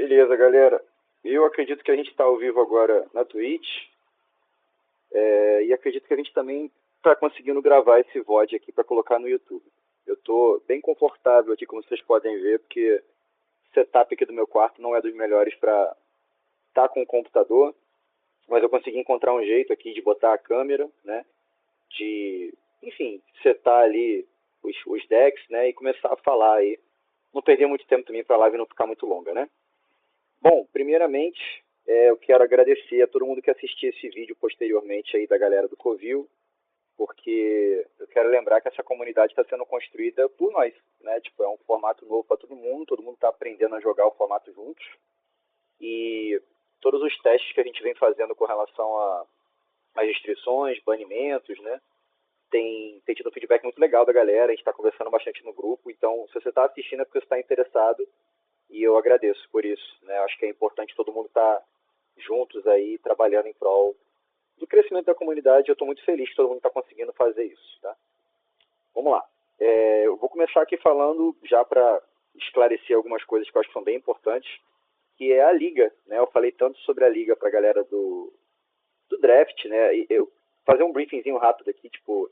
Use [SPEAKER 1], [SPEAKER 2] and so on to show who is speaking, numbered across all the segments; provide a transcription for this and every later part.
[SPEAKER 1] Beleza, galera. Eu acredito que a gente está ao vivo agora na Twitch. E acredito que a gente também está conseguindo gravar esse VOD aqui para colocar no YouTube. Eu estou bem confortável aqui, como vocês podem ver, porque o setup aqui do meu quarto não é dos melhores para estar com o computador, mas eu consegui encontrar um jeito aqui de botar a câmera, né? De, enfim, setar ali os decks, né? E começar a falar aí. Não perder muito tempo também para a live não ficar muito longa, né? Bom, primeiramente, eu quero agradecer a todo mundo que assistiu esse vídeo posteriormente aí da galera do Covil, porque eu quero lembrar que essa comunidade está sendo construída por nós, né? Tipo, é um formato novo para todo mundo está aprendendo a jogar o formato juntos. E todos os testes que a gente vem fazendo com relação às restrições, banimentos, né? Tem tido um feedback muito legal da galera, a gente está conversando bastante no grupo, então se você está assistindo é porque você está interessado, e eu agradeço por isso, né? Acho que é importante todo mundo estar juntos aí, trabalhando em prol do crescimento da comunidade. Eu estou muito feliz que todo mundo está conseguindo fazer isso, tá? Vamos lá. Eu vou começar aqui falando, já para esclarecer algumas coisas que eu acho que são bem importantes, que é a liga, né? Eu falei tanto sobre a liga para a galera do draft, né? E eu fazer um briefingzinho rápido aqui, tipo,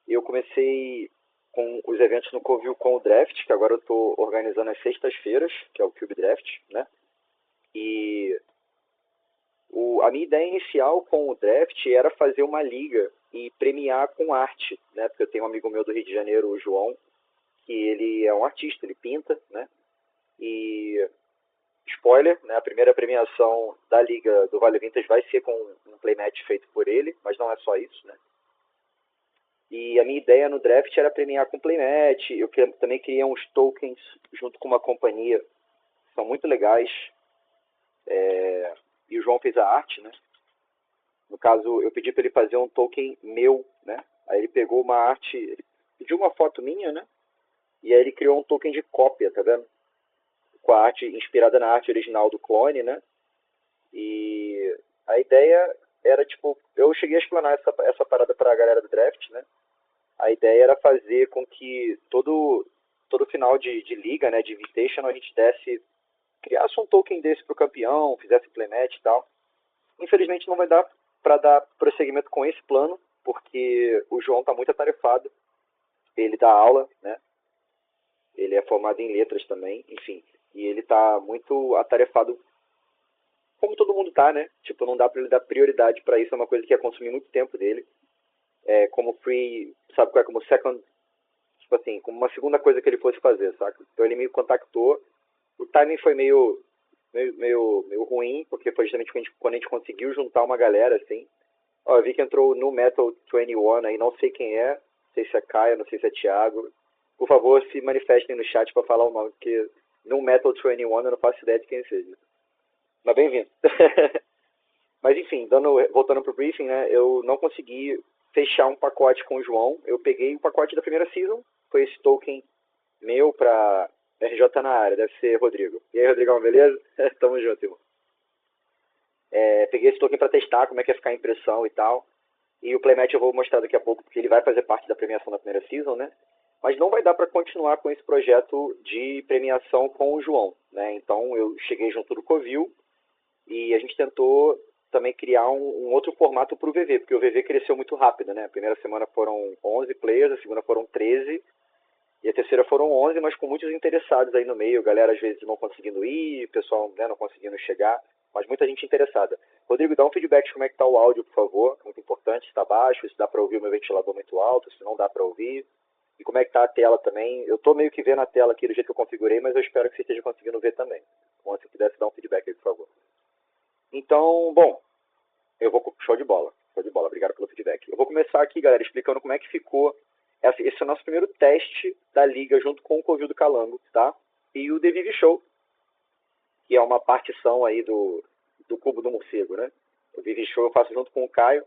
[SPEAKER 1] eu comecei com os eventos no Covil com o draft, que agora eu estou organizando às sextas-feiras, que é o Cube Draft, né? E a minha ideia inicial com o draft era fazer uma liga e premiar com arte, né? Porque eu tenho um amigo meu do Rio de Janeiro, o João, que ele é um artista, ele pinta, né? E spoiler, né? A primeira premiação da liga do Vale Vintage vai ser com um playmatch feito por ele, mas não é só isso, né? E a minha ideia no draft era premiar com playmatch. Eu também queria uns tokens junto com uma companhia que são muito legais. E o João fez a arte, né? No caso, eu pedi para ele fazer um token meu, né? Aí ele pegou uma arte, ele pediu uma foto minha, né? E aí ele criou um token de cópia, tá vendo? Com a arte inspirada na arte original do clone, né? E a ideia era, tipo, eu cheguei a explanar essa parada para a galera do draft, né? A ideia era fazer com que todo final de liga, né, de invitation, a gente criasse um token desse para o campeão, fizesse playmatch e tal. Infelizmente não vai dar para dar prosseguimento com esse plano, porque o João está muito atarefado. Ele dá aula, né? Ele é formado em letras também, enfim. E ele está muito atarefado, como todo mundo está, né? Tipo, não dá para ele dar prioridade para isso, é uma coisa que ia consumir muito tempo dele. Como free, sabe qual é? Como second, tipo assim, como uma segunda coisa que ele fosse fazer, saca? Então ele me contactou. O timing foi meio ruim, porque foi justamente quando a gente conseguiu juntar uma galera, assim. Ó, eu vi que entrou no Metal 21 aí, não sei quem é, não sei se é Caio, não sei se é Thiago. Por favor, se manifestem no chat para falar o nome, porque no Metal 21 eu não faço ideia de quem seja. Mas bem-vindo. Mas enfim, voltando pro briefing, né, eu não consegui fechar um pacote com o João. Eu peguei o pacote da primeira season, foi esse token meu pra RJ na área, deve ser Rodrigo. E aí, Rodrigão, beleza? Tamo junto, irmão. Peguei esse token para testar como é que ia ficar a impressão e tal. E o playmatch eu vou mostrar daqui a pouco, porque ele vai fazer parte da premiação da primeira season, né? Mas não vai dar para continuar com esse projeto de premiação com o João, né? Então eu cheguei junto do Covil e a gente tentou também criar um outro formato para o VV, porque o VV cresceu muito rápido, né? A primeira semana foram 11 players, a segunda foram 13, e a terceira foram 11, mas com muitos interessados aí no meio, galera às vezes não conseguindo ir, pessoal, né, não conseguindo chegar, mas muita gente interessada. Rodrigo, dá um feedback de como é que está o áudio, por favor, muito importante, se está baixo, se dá para ouvir o meu ventilador muito alto, se não dá para ouvir, e como é que está a tela também. Eu estou meio que vendo a tela aqui do jeito que eu configurei, mas eu espero que você esteja conseguindo ver também. Bom, se pudesse dar um feedback aí, por favor. Então, bom, show de bola, obrigado pelo feedback. Eu vou começar aqui, galera, explicando como é que ficou. Esse é o nosso primeiro teste da liga junto com o Covil do Calango, tá? E o The Vive Show, que é uma partição aí do Cubo do Morcego, né? O Vive Show eu faço junto com o Caio.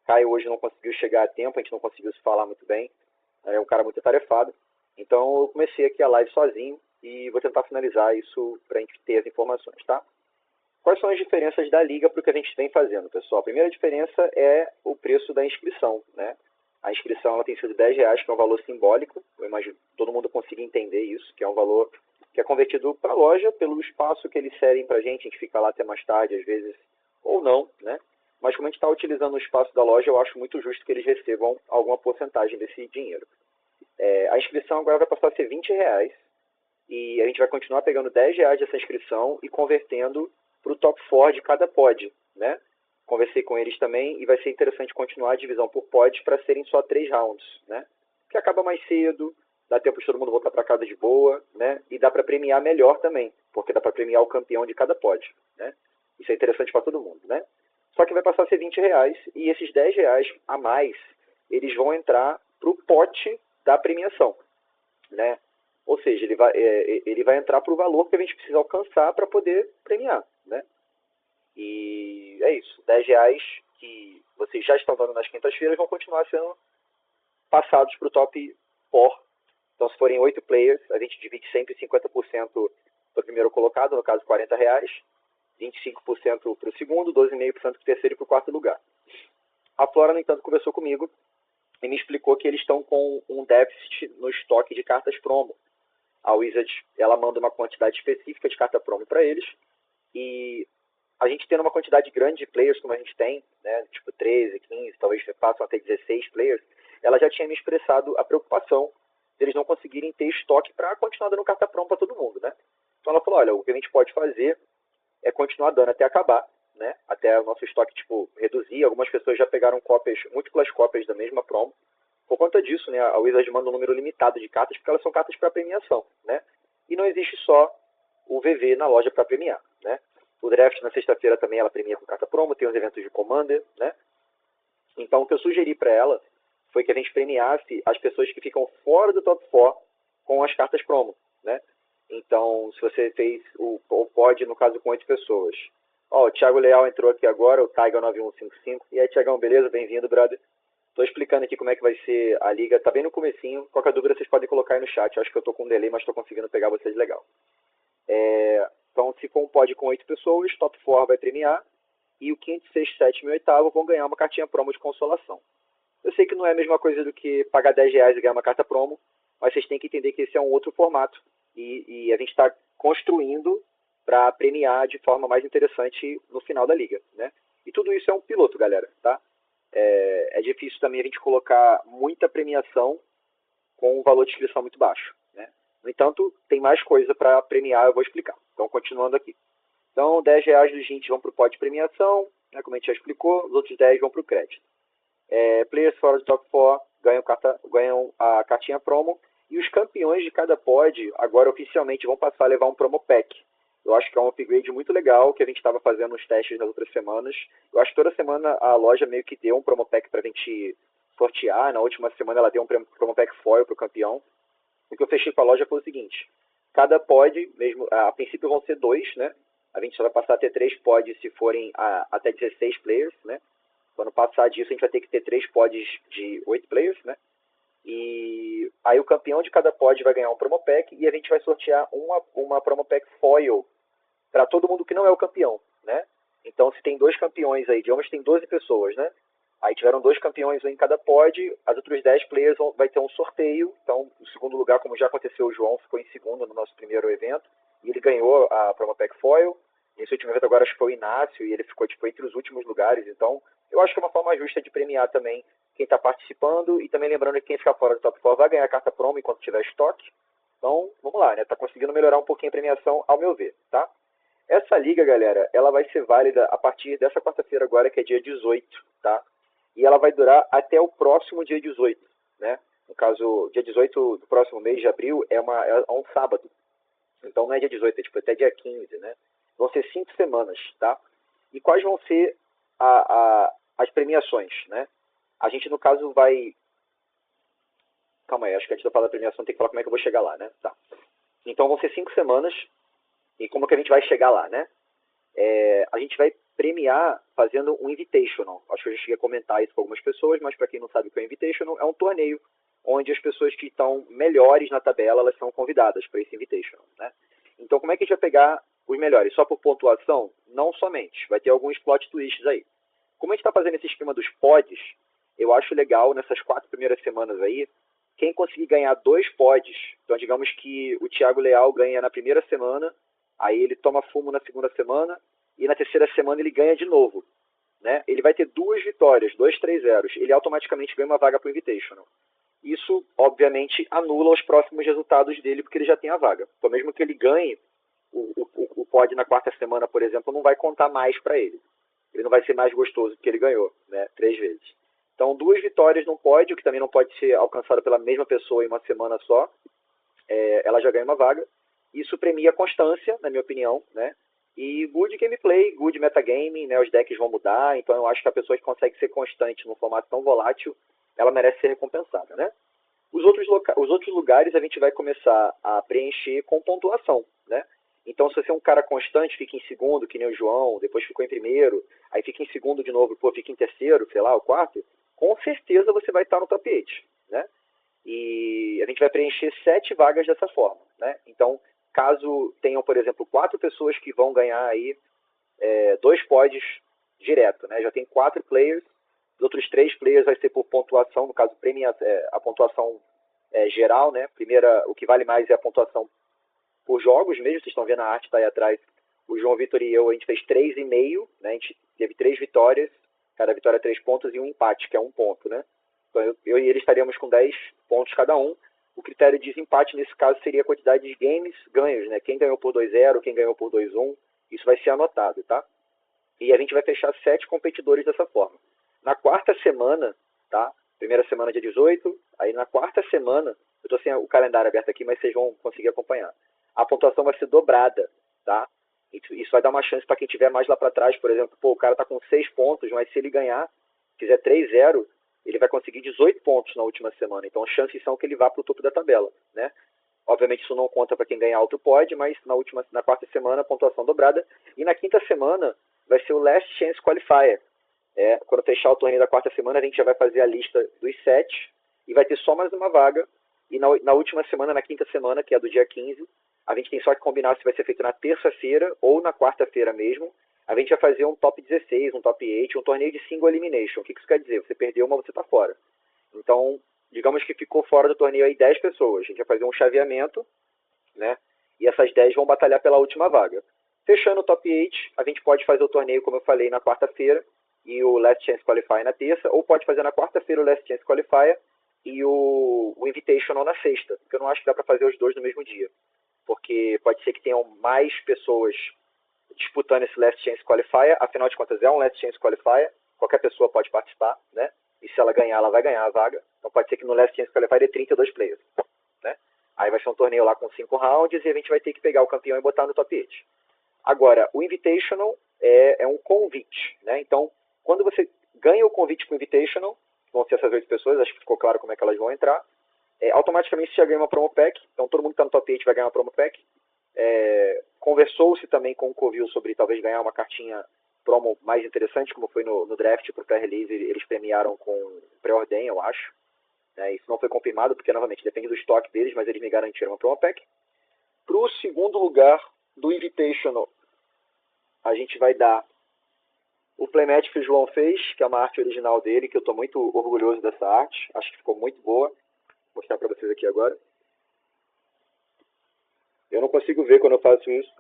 [SPEAKER 1] Caio hoje não conseguiu chegar a tempo, a gente não conseguiu se falar muito bem. É um cara muito atarefado. Então eu comecei aqui a live sozinho e vou tentar finalizar isso para a gente ter as informações, tá? Quais são as diferenças da liga para o que a gente vem fazendo, pessoal? A primeira diferença é o preço da inscrição, né? A inscrição ela tem sido R$10, que é um valor simbólico. Eu imagino que todo mundo consiga entender isso, que é um valor que é convertido para a loja pelo espaço que eles cedem para a gente fica lá até mais tarde, às vezes, ou não, né? Mas como a gente está utilizando o espaço da loja, eu acho muito justo que eles recebam alguma porcentagem desse dinheiro. A inscrição agora vai passar a ser R$ 20, e a gente vai continuar pegando R$ 10 dessa inscrição e convertendo para o top 4 de cada pod, né? Conversei com eles também e vai ser interessante continuar a divisão por pods para serem só 3 rounds, né? Que acaba mais cedo, dá tempo de todo mundo voltar para casa de boa, né? E dá para premiar melhor também, porque dá para premiar o campeão de cada pod, né? Isso é interessante para todo mundo, né? Só que vai passar a ser R$ 20 e esses R$ 10 a mais, eles vão entrar para o pote da premiação, né? Ou seja, ele vai entrar para o valor que a gente precisa alcançar para poder premiar, né? E é isso, R$ 10 que vocês já estão dando nas quintas-feiras vão continuar sendo passados para o top 4. Então, se forem 8 players, a gente divide sempre 50% para o primeiro colocado, no caso R$ 40, 25% para o segundo, 12,5% para o terceiro e para o quarto lugar. A Flora, no entanto, conversou comigo e me explicou que eles estão com um déficit no estoque de cartas promo. A Wizards, ela manda uma quantidade específica de carta promo para eles, e a gente tendo uma quantidade grande de players como a gente tem, né, tipo 13, 15, talvez passam até 16 players, ela já tinha me expressado a preocupação deles não conseguirem ter estoque para continuar dando carta promo para todo mundo, né? Então ela falou, olha, o que a gente pode fazer é continuar dando até acabar, né? Até o nosso estoque, tipo, reduzir. Algumas pessoas já pegaram cópias, múltiplas cópias da mesma promo. Por conta disso, né, a Wizards manda um número limitado de cartas, porque elas são cartas para premiação, né? E não existe só o VV na loja para premiar, né? O draft na sexta-feira também ela premia com carta promo, tem os eventos de Commander, né? Então o que eu sugeri para ela foi que a gente premiasse as pessoas que ficam fora do top 4 com as cartas promo, né? Então, se você fez o pod, no caso, com 8 pessoas. Ó, o Thiago Leal entrou aqui agora, o Tiger9155. E aí, Thiagão, beleza? Bem-vindo, brother. Tô explicando aqui como é que vai ser a liga. Tá bem no comecinho. Qualquer dúvida, vocês podem colocar aí no chat. Eu acho que eu tô com um delay, mas tô conseguindo pegar vocês legal. Então, se for um pod com 8 pessoas, top 4 vai premiar. E o quinto, sexto, sétimo e oitavo vão ganhar uma cartinha promo de consolação. Eu sei que não é a mesma coisa do que pagar R$ 10 e ganhar uma carta promo, mas vocês têm que entender que esse é um outro formato. E a gente está construindo para premiar de forma mais interessante no final da liga, né? E tudo isso é um piloto, galera, tá? É difícil também a gente colocar muita premiação com um valor de inscrição muito baixo, né? No entanto, tem mais coisa para premiar, eu vou explicar. Então, continuando aqui. Então, R$ 10 dos 20 vão para o pod de premiação, né, como a gente já explicou, os outros 10 vão para o crédito. Players fora do top 4 ganham a cartinha promo, e os campeões de cada pod agora oficialmente vão passar a levar um promo pack. Eu acho que é um upgrade muito legal que a gente estava fazendo nos testes nas outras semanas. Eu acho que toda semana a loja meio que deu um promo pack para a gente sortear. Na última semana ela deu um promo pack foil para o campeão. O que eu fechei com a loja foi o seguinte: cada pod, mesmo a princípio vão ser 2, né? A gente só vai passar a ter 3 pods se forem até 16 players, né? Quando passar disso, a gente vai ter que ter 3 pods de 8 players, né? E aí o campeão de cada pod vai ganhar um promo pack e a gente vai sortear uma promo pack foil para todo mundo que não é o campeão, né? Então, se tem 2 campeões aí, digamos que tem 12 pessoas, né? Aí tiveram 2 campeões em cada pod, as outros 10 players vai ter um sorteio. Então, o segundo lugar, como já aconteceu, o João ficou em segundo no nosso primeiro evento e ele ganhou a promo pack foil. Nesse último evento agora acho que foi o Inácio e ele ficou tipo entre os últimos lugares. Então, eu acho que é uma forma justa de premiar também quem está participando, e também lembrando que quem ficar fora do top 4 vai ganhar carta promo enquanto tiver estoque. Então, vamos lá, né? Tá conseguindo melhorar um pouquinho a premiação, ao meu ver, tá? Essa liga, galera, ela vai ser válida a partir dessa quarta-feira agora, que é dia 18, tá? E ela vai durar até o próximo dia 18, né? No caso, dia 18 do próximo mês de abril é um sábado. Então não é dia 18, é tipo até dia 15, né? Vão ser 5 semanas, tá? E quais vão ser as premiações, né? A gente, no caso, vai... Calma aí, acho que antes de eu falar da premiação tem que falar como é que eu vou chegar lá, né? Tá. Então vão ser 5 semanas. E como que a gente vai chegar lá, né? A gente vai premiar fazendo um invitational. Acho que eu já cheguei a comentar isso com algumas pessoas, mas para quem não sabe o que é um invitational, é um torneio onde as pessoas que estão melhores na tabela, elas são convidadas para esse invitational, né? Então, como é que a gente vai pegar os melhores? Só por pontuação? Não somente. Vai ter alguns plot twists aí. Como a gente está fazendo esse esquema dos pods, eu acho legal, nessas 4 primeiras semanas aí, quem conseguir ganhar 2 pods, então digamos que o Thiago Leal ganha na primeira semana, aí ele toma fumo na segunda semana, e na terceira semana ele ganha de novo. Né? Ele vai ter 2 vitórias, 2 3-0. Ele automaticamente ganha uma vaga para o Invitational. Isso, obviamente, anula os próximos resultados dele, porque ele já tem a vaga. Então, mesmo que ele ganhe, o pod na quarta semana, por exemplo, não vai contar mais para ele. Ele não vai ser mais gostoso do que ele ganhou, né? 3 vezes. Então, 2 vitórias não pode, o que também não pode ser alcançado pela mesma pessoa em uma semana só. Ela já ganha uma vaga. Isso premia a constância, na minha opinião, né? E good gameplay, good metagaming, né? Os decks vão mudar, então eu acho que a pessoa que consegue ser constante num formato tão volátil, ela merece ser recompensada, né? Os outros lugares a gente vai começar a preencher com pontuação, né? Então, se você é um cara constante, fica em segundo, que nem o João, depois ficou em primeiro, aí fica em segundo de novo, pô, fica em terceiro, sei lá, o quarto, com certeza você vai estar no top 8, né? E a gente vai preencher 7 vagas dessa forma, né? Então, caso tenham, por exemplo, 4 pessoas que vão ganhar aí 2 pods direto, né? Já tem 4 players, os outros 3 players vai ser por pontuação, no caso, a pontuação geral, né? Primeira, o que vale mais é a pontuação por jogos mesmo, vocês estão vendo a arte, tá aí atrás. O João Vitor e eu, a gente fez 3,5, né? A gente teve 3 vitórias, cada vitória 3 pontos e um empate, que é 1 ponto, né? Então, eu e ele estaríamos com 10 pontos cada um. O critério de desempate, nesse caso, seria a quantidade de games ganhos, né? Quem ganhou por 2-0, quem ganhou por 2-1, isso vai ser anotado, tá? E a gente vai fechar 7 competidores dessa forma. Na quarta semana, tá? Primeira semana dia 18, aí na quarta semana, eu tô sem o calendário aberto aqui, mas vocês vão conseguir acompanhar. A pontuação vai ser dobrada, tá? Isso vai dar uma chance para quem tiver mais lá para trás, por exemplo, pô, o cara tá com 6 pontos, mas se ele ganhar, fizer 3-0, ele vai conseguir 18 pontos na última semana. Então, as chances são que ele vá para o topo da tabela, né? Obviamente, isso não conta para quem ganhar outro pod, mas na quarta semana, pontuação dobrada. E na quinta semana, vai ser o Last Chance Qualifier. Quando fechar o torneio da quarta semana, a gente já vai fazer a lista dos 7 e vai ter só mais uma vaga. E na última semana, na quinta semana, que é do dia 15, a gente tem só que combinar se vai ser feito na terça-feira ou na quarta-feira mesmo. A gente vai fazer um top 16, um top 8, um torneio de single elimination. O que isso quer dizer? Você perdeu uma, você está fora. Então, digamos que ficou fora do torneio aí 10 pessoas. A gente vai fazer um chaveamento, né? E essas 10 vão batalhar pela última vaga. Fechando o top 8, a gente pode fazer o torneio, como eu falei, na quarta-feira e o Last Chance Qualifier na terça, ou pode fazer na quarta-feira o Last Chance Qualifier e o Invitational na sexta, porque eu não acho que dá para fazer os dois no mesmo dia. Porque pode ser que tenham mais pessoas disputando esse Last Chance Qualifier, afinal de contas é um Last Chance Qualifier, qualquer pessoa pode participar, né? E se ela ganhar, ela vai ganhar a vaga. Então pode ser que no Last Chance Qualifier dê 32 players, né? Aí vai ser um torneio lá com 5 rounds e a gente vai ter que pegar o campeão e botar no top 8. Agora, o Invitational é um convite, né? Então, quando você ganha o convite para o Invitational, vão ser essas 8 pessoas, acho que ficou claro como é que elas vão entrar, automaticamente você já ganha uma promo pack, então todo mundo que está no top 8 vai ganhar uma promo pack. Conversou-se também com o Covil sobre talvez ganhar uma cartinha promo mais interessante, como foi no draft para o pré-release, eles premiaram com pré-ordem, eu acho. Isso não foi confirmado, porque novamente depende do estoque deles, mas eles me garantiram uma promo pack. Para o segundo lugar do Invitational, a gente vai dar o playmatch que o João fez, que é uma arte original dele, que eu estou muito orgulhoso dessa arte, acho que ficou muito boa. Vou mostrar para vocês aqui agora. Eu não consigo ver quando eu faço isso.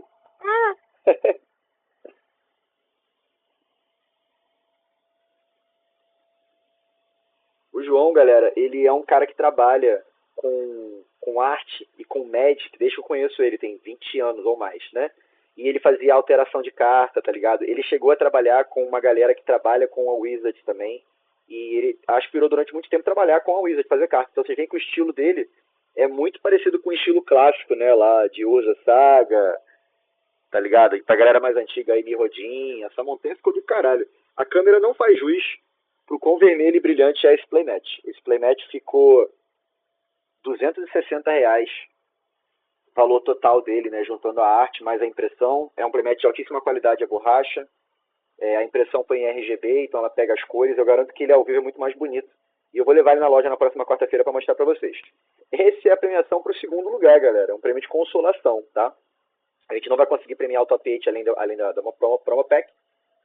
[SPEAKER 1] O João, galera, ele é um cara que trabalha com arte e com Magic, desde que eu conheço ele, tem 20 anos ou mais, né? E ele fazia alteração de carta, tá ligado? Ele chegou a trabalhar com uma galera que trabalha com a Wizard também, e ele aspirou durante muito tempo trabalhar com a Wizard, fazer carta. Então vocês veem que o estilo dele é muito parecido com o estilo clássico, né? Lá de Urza Saga, tá ligado? E pra galera mais antiga aí, Mirrodin, essa montanha ficou do caralho. A câmera não faz jus pro quão vermelho e brilhante é esse playmat. Esse playmat ficou R$260, valor total dele, né, juntando a arte mais a impressão. É um playmat de altíssima qualidade, a borracha. A impressão foi em RGB, então ela pega as cores. Eu garanto que ele ao vivo é muito mais bonito. E eu vou levar ele na loja na próxima quarta-feira para mostrar para vocês. Essa é a premiação para o segundo lugar, galera. É um prêmio de consolação, tá? A gente não vai conseguir premiar o top 8 além da promo pack,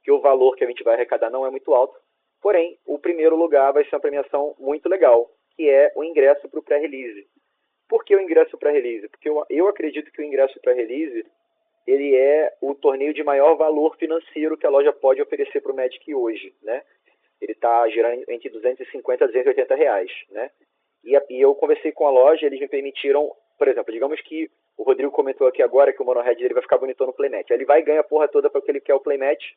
[SPEAKER 1] que o valor que a gente vai arrecadar não é muito alto. Porém, o primeiro lugar vai ser uma premiação muito legal, que é o ingresso para o pré-release. Por que o ingresso pré-release? Porque eu acredito que o ingresso pré-release ele é o torneio de maior valor financeiro que a loja pode oferecer para o Magic hoje, né? Ele está girando entre 250 a 280 reais, né? E eu conversei com a loja, eles me permitiram, por exemplo, digamos que o Rodrigo comentou aqui agora que o Mono Red ele vai ficar bonitão no playmatch. Ele vai ganhar a porra toda porque ele quer o playmatch,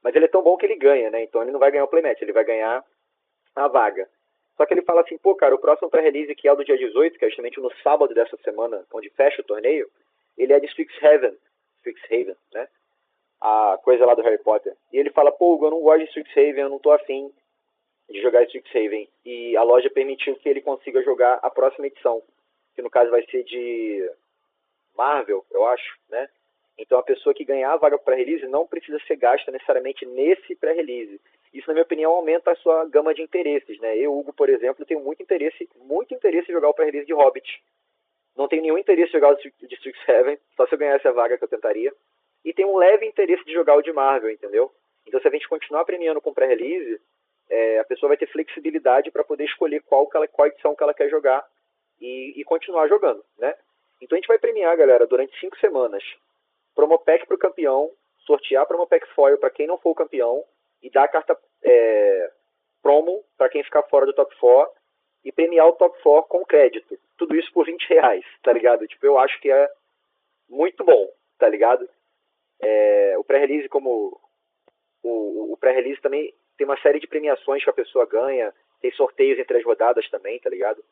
[SPEAKER 1] mas ele é tão bom que ele ganha, né? Então ele não vai ganhar o playmatch, ele vai ganhar a vaga. Só que ele fala assim, pô, cara, o próximo pré-release, que é o do dia 18, que é justamente no sábado dessa semana, onde fecha o torneio, ele é de Strixhaven, né? A coisa lá do Harry Potter. E ele fala, pô, Hugo, eu não gosto de Strixhaven, eu não tô afim de jogar Strixhaven. E a loja permitiu que ele consiga jogar a próxima edição, que no caso vai ser de Marvel, eu acho, né? Então a pessoa que ganhar a vaga para pré-release não precisa ser gasta necessariamente nesse pré-release. Isso, na minha opinião, aumenta a sua gama de interesses, né? Eu, Hugo, por exemplo, tenho muito interesse em jogar o pré-release de Hobbit. Não tenho nenhum interesse em jogar o de Strixhaven, só se eu ganhasse a vaga que eu tentaria. E tenho um leve interesse de jogar o de Marvel, entendeu? Então se a gente continuar premiando com pré-release, a pessoa vai ter flexibilidade para poder escolher qual edição que ela quer jogar e continuar jogando, né? Então a gente vai premiar, galera, durante 5 semanas. Promopack para o campeão, sortear Promopack Foil para quem não for o campeão e dar a carta promo para quem ficar fora do top 4 e premiar o top 4 com crédito. Tudo isso por 20 reais, tá ligado? Tipo, eu acho que é muito bom, tá ligado? O pré-release, como o pré-release também tem uma série de premiações que a pessoa ganha, tem sorteios entre as rodadas também, tá ligado?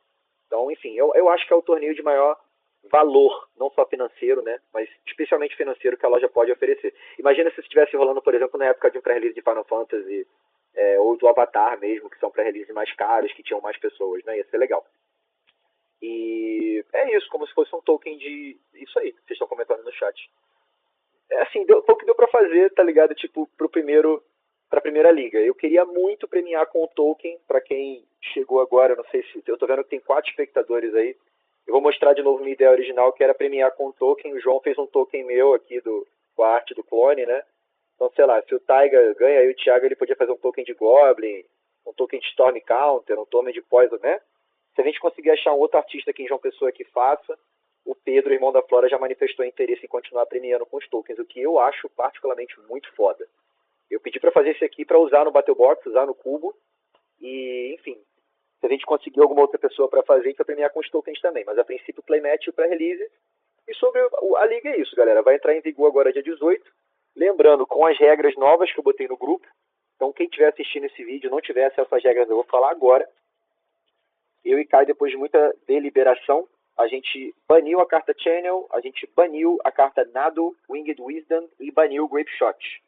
[SPEAKER 1] Então, enfim, eu acho que é o torneio de maior valor, não só financeiro, né, mas especialmente financeiro que a loja pode oferecer. Imagina se estivesse rolando, por exemplo, na época de um pré-release de Final Fantasy ou do Avatar mesmo, que são pré-releases mais caros, que tinham mais pessoas, né, ia ser legal. E é isso, como se fosse um token de... Isso aí, vocês estão comentando no chat. É assim, foi o que deu pra fazer, tá ligado? Tipo, pra primeira liga. Eu queria muito premiar com o token, pra quem chegou agora, não sei se... Eu tô vendo que tem 4 espectadores aí. Eu vou mostrar de novo minha ideia original, que era premiar com o token. O João fez um token meu aqui com a arte do clone, né? Então, sei lá, se o Taiga ganha, aí o Thiago ele podia fazer um token de Goblin, um token de Storm Counter, um token de Poison, né? Se a gente conseguir achar um outro artista aqui em João Pessoa que faça, o Pedro, irmão da Flora, já manifestou interesse em continuar premiando com os tokens, o que eu acho particularmente muito foda. Eu pedi para fazer esse aqui para usar no Battlebox, usar no Cubo, e, enfim, se a gente conseguir alguma outra pessoa para fazer, a gente vai premiar com os tokens também. Mas, a princípio, o Playmatch e o pré-release. E sobre a liga é isso, galera. Vai entrar em vigor agora dia 18. Lembrando, com as regras novas que eu botei no grupo. Então, quem estiver assistindo esse vídeo e não tiver acesso às regras, eu vou falar agora. Eu e Kai, depois de muita deliberação, a gente baniu a carta Channel, a gente baniu a carta Nado, Winged Wisdom e baniu o Grape Shot.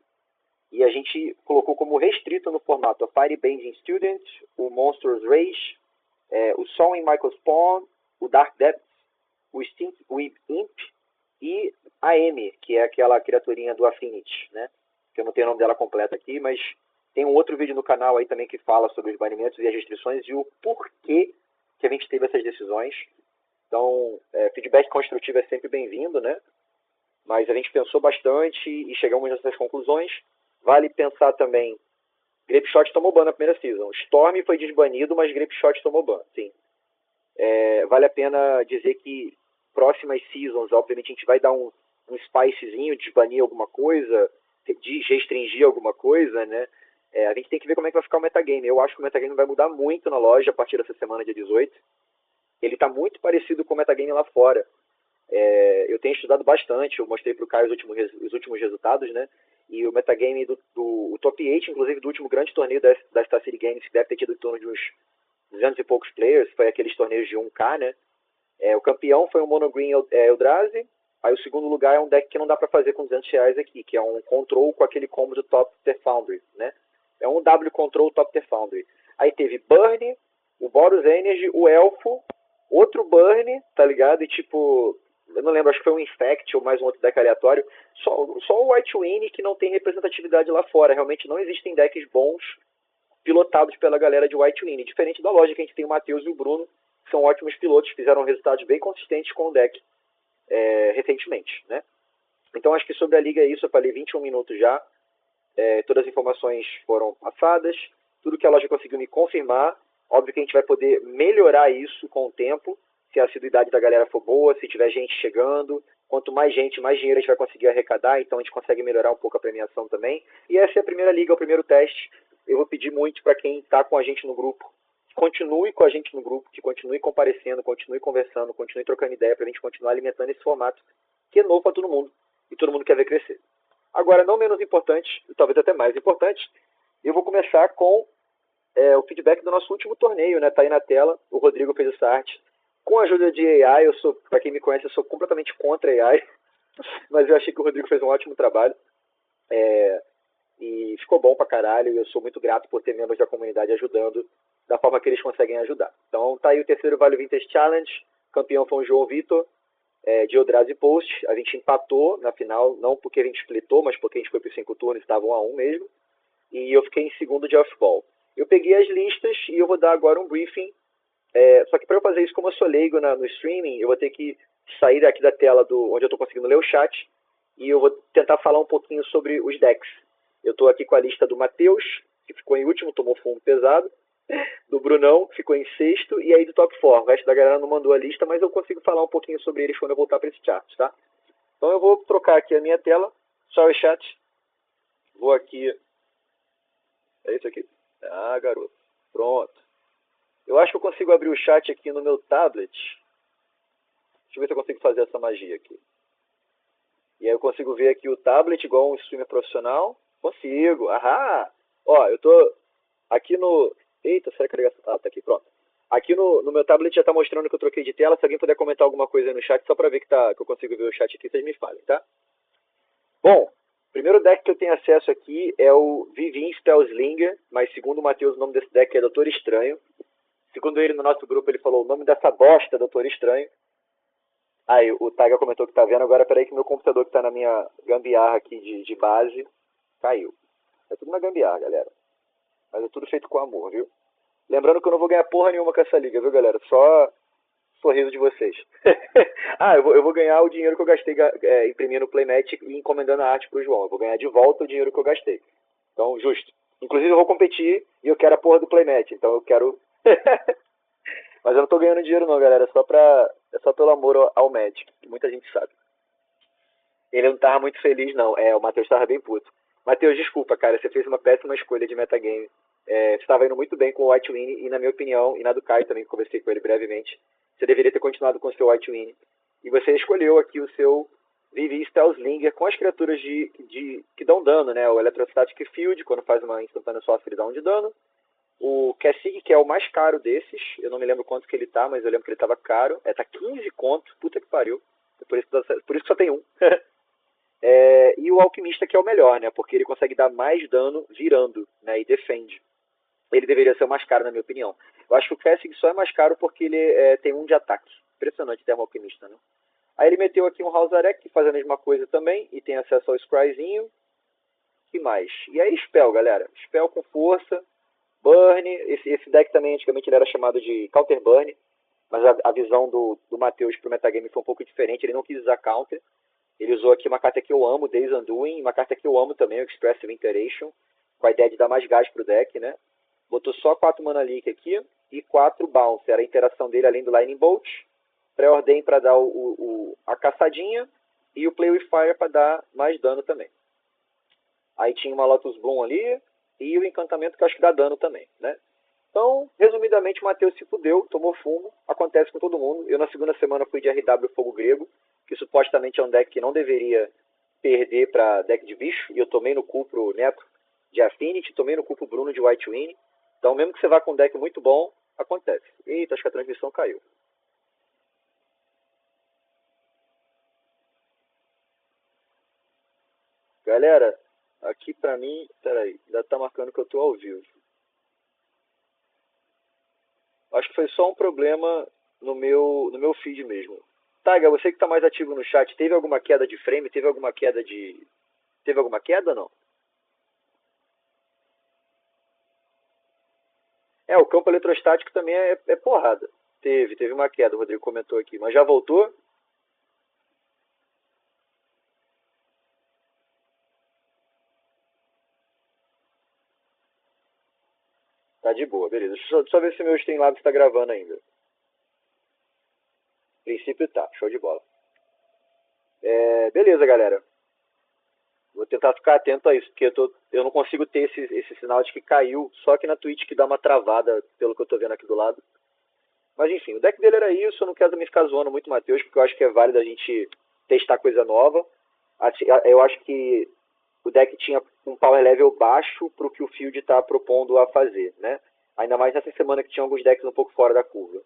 [SPEAKER 1] E a gente colocou como restrito no formato a Firebending Student, o Monstrous Rage, o Sol em Michael Spawn, o Dark Depths, o Stink Whip Imp e a M, que é aquela criaturinha do Affinity, né? Que eu não tenho o nome dela completa aqui, mas tem um outro vídeo no canal aí também que fala sobre os banimentos e as restrições e o porquê que a gente teve essas decisões. Então, feedback construtivo é sempre bem-vindo, né? Mas a gente pensou bastante e chegamos nessas conclusões. Vale pensar também, Grape Shot tomou ban na primeira season. Storm foi desbanido, mas Grape Shot tomou ban, sim. Vale a pena dizer que próximas seasons, obviamente, a gente vai dar um spicezinho, desbanir alguma coisa, restringir alguma coisa, né? A gente tem que ver como é que vai ficar o metagame. Eu acho que o metagame vai mudar muito na loja a partir dessa semana, dia 18. Ele está muito parecido com o metagame lá fora. Eu tenho estudado bastante, eu mostrei para o Caio os últimos resultados, né? E o metagame do top 8, inclusive do último grande torneio da Star City Games, que deve ter tido em torno de uns 200 e poucos players, foi aqueles torneios de 1K, né? O campeão foi o Mono Green Eldrazi, aí o segundo lugar é um deck que não dá para fazer com 200 reais aqui, que é um Control com aquele combo do Top Tier Foundry, né? É um W Control Top Tier Foundry. Aí teve Burn, o Boros Energy, o Elfo, outro Burn, tá ligado? E tipo, eu não lembro, acho que foi um Infect ou mais um outro deck aleatório. Só o White Winnie que não tem representatividade lá fora. Realmente não existem decks bons pilotados pela galera de White Winnie. Diferente da loja que a gente tem o Matheus e o Bruno, que são ótimos pilotos, fizeram resultados bem consistentes com o deck recentemente, né? Então acho que sobre a liga é isso, eu falei 21 minutos já. Todas as informações foram passadas, tudo que a loja conseguiu me confirmar. Óbvio que a gente vai poder melhorar isso com o tempo, se a assiduidade da galera for boa, se tiver gente chegando. Quanto mais gente, mais dinheiro a gente vai conseguir arrecadar, então a gente consegue melhorar um pouco a premiação também. E essa é a primeira liga, o primeiro teste. Eu vou pedir muito para quem está com a gente no grupo, que continue com a gente no grupo, que continue comparecendo, continue conversando, continue trocando ideia, para a gente continuar alimentando esse formato, que é novo para todo mundo, e todo mundo quer ver crescer. Agora, não menos importante, e talvez até mais importante, eu vou começar com o feedback do nosso último torneio, né? Tá aí na tela, o Rodrigo fez essa arte. Com a ajuda de AI, para quem me conhece, eu sou completamente contra AI, mas eu achei que o Rodrigo fez um ótimo trabalho. E ficou bom pra caralho, e eu sou muito grato por ter membros da comunidade ajudando da forma que eles conseguem ajudar. Então tá aí o terceiro Vale Vintage Challenge, campeão foi o João Vitor, de Eldrazi Post. A gente empatou na final, não porque a gente splitou, mas porque a gente foi para 5 turnos, estava 1-1 mesmo, e eu fiquei em segundo de off-ball. Eu peguei as listas e eu vou dar agora um briefing. Só que para eu fazer isso, como eu sou leigo no streaming, eu vou ter que sair daqui da tela onde eu estou conseguindo ler o chat, e eu vou tentar falar um pouquinho sobre os decks. Eu estou aqui com a lista do Matheus, que ficou em último, tomou fumo pesado, do Brunão, que ficou em sexto, e aí do Top 4. O resto da galera não mandou a lista, mas eu consigo falar um pouquinho sobre eles quando eu voltar para esse chat, tá? Então eu vou trocar aqui a minha tela, só o chat. Vou aqui... É isso aqui? Ah, garoto. Pronto. Eu acho que eu consigo abrir o chat aqui no meu tablet. Deixa eu ver se eu consigo fazer essa magia aqui. E aí eu consigo ver aqui o tablet igual um streamer profissional. Consigo. Ahá! Ó, eu tô aqui no... Eita, será que a ligação... Ah, tá aqui, pronto. Aqui no meu tablet já tá mostrando que eu troquei de tela. Se alguém puder comentar alguma coisa aí no chat, só pra ver que eu consigo ver o chat aqui, vocês me falem, tá? Bom, o primeiro deck que eu tenho acesso aqui é o Vivin Spellslinger, mas segundo o Matheus, o nome desse deck é Doutor Estranho. Segundo ele, no nosso grupo, ele falou o nome dessa bosta, Doutor Estranho. Aí, o Taiga comentou que tá vendo. Agora, peraí que meu computador que tá na minha gambiarra aqui de base caiu. É tudo na gambiarra, galera. Mas é tudo feito com amor, viu? Lembrando que eu não vou ganhar porra nenhuma com essa liga, viu, galera? Só sorriso de vocês. Eu vou ganhar o dinheiro que eu gastei imprimindo o Playmat e encomendando a arte pro João. Eu vou ganhar de volta o dinheiro que eu gastei. Então, justo. Inclusive, eu vou competir e eu quero a porra do Playmat. Então, eu quero... Mas eu não tô ganhando dinheiro não, galera. É só pelo amor ao Magic, que muita gente sabe. Ele não tava muito feliz, não. O Matheus tava bem puto. Matheus, desculpa, cara. Você fez uma péssima escolha de metagame. Você estava indo muito bem com o White Win, e na minha opinião, e na do Caio também, que conversei com ele brevemente, você deveria ter continuado com o seu White Win. E você escolheu aqui o seu Vivi Spellslinger com as criaturas que dão dano, né? O Electrostatic Field, quando faz uma instantânea sorcery, dá 1 de dano. O Kessig, que é o mais caro desses, eu não me lembro quanto que ele tá, mas eu lembro que ele tava caro. Tá 15 conto, puta que pariu. Por isso que só tem um. E o Alquimista, que é o melhor, né? Porque ele consegue dar mais dano virando, né? E defende. Ele deveria ser o mais caro, na minha opinião. Eu acho que o Kessig só é mais caro porque ele tem 1 de ataque. Impressionante ter um Alquimista, né? Aí ele meteu aqui um Hausarek, que faz a mesma coisa também, e tem acesso ao Scryzinho. Que mais? E aí Spell, galera. Spell com força. Burn, esse deck também antigamente ele era chamado de Counter Burn, mas a visão do Matheus pro metagame foi um pouco diferente, ele não quis usar Counter, ele usou aqui uma carta que eu amo, Days Undoing, uma carta que eu amo também, o Expressive Iteration, com a ideia de dar mais gás pro deck, né? Botou só 4 Mana Leak aqui e 4 Bounce, era a interação dele além do Lightning Bolt, pré-ordem para dar a caçadinha e o Play with Fire para dar mais dano também. Aí tinha uma Lotus Bloom ali, e o encantamento que eu acho que dá dano também, né? Então, resumidamente, o Matheus se fudeu, tomou fumo, acontece com todo mundo. Eu na segunda semana fui de RW Fogo Grego, que supostamente é um deck que não deveria perder para deck de bicho, e eu tomei no cu pro Neto de Affinity, tomei no cu pro Bruno de White Win. Então, mesmo que você vá com um deck muito bom, acontece. Eita, acho que a transmissão caiu. Galera, aqui pra mim, peraí, ainda tá marcando que eu tô ao vivo. Acho que foi só um problema no meu feed mesmo. Taiga, você que tá mais ativo no chat, teve alguma queda de frame? Teve alguma queda ou não? O campo eletrostático também é porrada. Teve uma queda, o Rodrigo comentou aqui, mas já voltou? Tá de boa, beleza. Deixa eu só ver se meu Streamlabs está gravando ainda. A princípio tá, show de bola. Beleza, galera. Vou tentar ficar atento a isso, porque eu não consigo ter esse sinal de que caiu, só que na Twitch que dá uma travada, pelo que eu tô vendo aqui do lado. Mas enfim, o deck dele era isso, eu não quero também ficar zoando muito o Matheus, porque eu acho que é válido a gente testar coisa nova. Eu acho que o deck tinha um power level baixo para o que o Field está propondo a fazer, né? Ainda mais nessa semana que tinha alguns decks um pouco fora da curva.